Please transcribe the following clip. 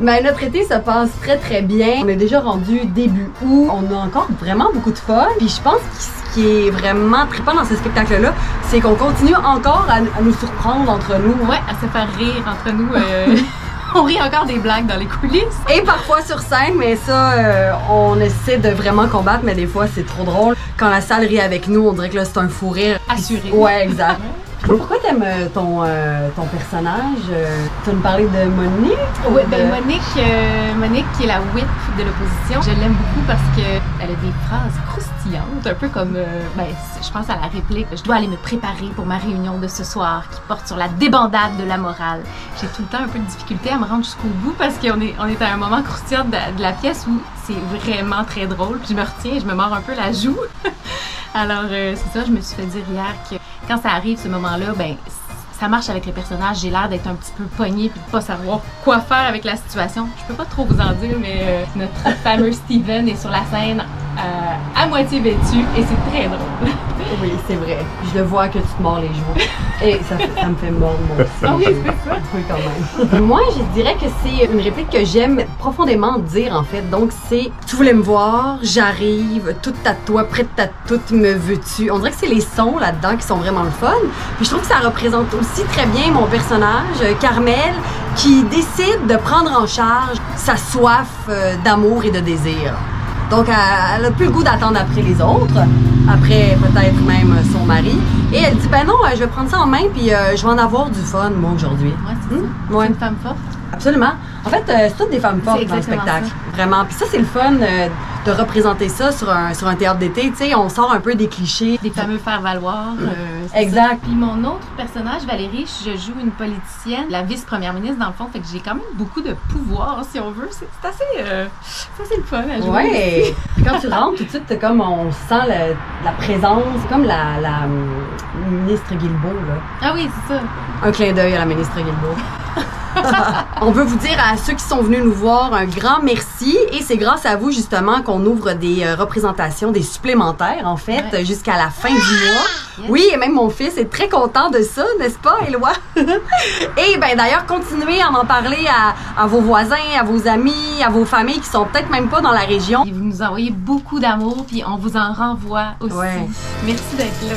Mais notre été se passe très très bien. On est déjà rendu début août. On a encore vraiment beaucoup de fun. Puis je pense que ce qui est vraiment trippant dans ce spectacle-là, c'est qu'on continue encore à nous surprendre entre nous. Ouais, à se faire rire entre nous. On rit encore des blagues dans les coulisses. Et parfois sur scène, mais ça, on essaie de vraiment combattre, mais des fois c'est trop drôle. Quand la salle rit avec nous, on dirait que là c'est un fou rire. Assuré. Ouais, exact. Pourquoi t'aimes ton personnage? Tu veux me parler de Monique? Oui, ben Monique qui est la whip de l'opposition. Je l'aime beaucoup parce qu'elle a des phrases croustillantes, un peu comme, je pense à la réplique « Je dois aller me préparer pour ma réunion de ce soir qui porte sur la débandade de la morale. » J'ai tout le temps un peu de difficulté à me rendre jusqu'au bout parce qu'on est à un moment croustillant de la pièce où c'est vraiment très drôle. Puis je me retiens, je me mords un peu la joue. Alors, c'est ça, je me suis fait dire hier que quand ça arrive, ce moment-là, ben ça marche avec le personnage. J'ai l'air d'être un petit peu pognée puis de pas savoir quoi faire avec la situation. Je peux pas trop vous en dire, mais notre fameux Steven est sur la scène à moitié vêtu et c'est très drôle. Oui, c'est vrai. Je le vois que tu te mords les joues. Et ça me fait mordre moi aussi. Ah oui, c'est ça? Oui, quand même. Moi, je dirais que c'est une réplique que j'aime profondément dire, en fait. Donc, c'est « Tu voulais me voir, j'arrive, toute à toi, prête à tout, me veux-tu? » On dirait que c'est les sons là-dedans qui sont vraiment le fun. Puis je trouve que ça représente aussi très bien mon personnage, Carmel, qui décide de prendre en charge sa soif d'amour et de désir. Donc, elle a plus le goût d'attendre après les autres, après peut-être même son mari. Et elle dit, ben non, je vais prendre ça en main puis je vais en avoir du fun, moi, aujourd'hui. Ouais, c'est ça. Ouais. C'est une femme forte. Absolument. En fait, c'est toutes des femmes fortes dans le spectacle. Ça. Vraiment. Puis ça, c'est le fun de représenter ça sur un théâtre d'été. Tu sais, on sort un peu des clichés. Des fameux faire-valoir. Exact. Ça. Puis mon autre personnage, Valérie, je joue une politicienne, la vice-première ministre dans le fond. Fait que j'ai quand même beaucoup de pouvoir, si on veut. C'est assez le fun à jouer. Ouais. Puis quand tu rentres, tout de suite, comme on sent la présence, comme la ministre Guilbeault, là. Ah oui, c'est ça. Un clin d'œil à la ministre Guilbeault. On veut vous dire à ceux qui sont venus nous voir un grand merci et c'est grâce à vous justement qu'on ouvre des représentations, des supplémentaires en fait, jusqu'à la fin du mois. Yes. Oui, et même mon fils est très content de ça, n'est-ce pas, Éloi? Et ben d'ailleurs, continuez à en parler à vos voisins, à vos amis, à vos familles qui sont peut-être même pas dans la région. Et vous nous envoyez beaucoup d'amour puis on vous en renvoie aussi. Ouais. Merci d'être là.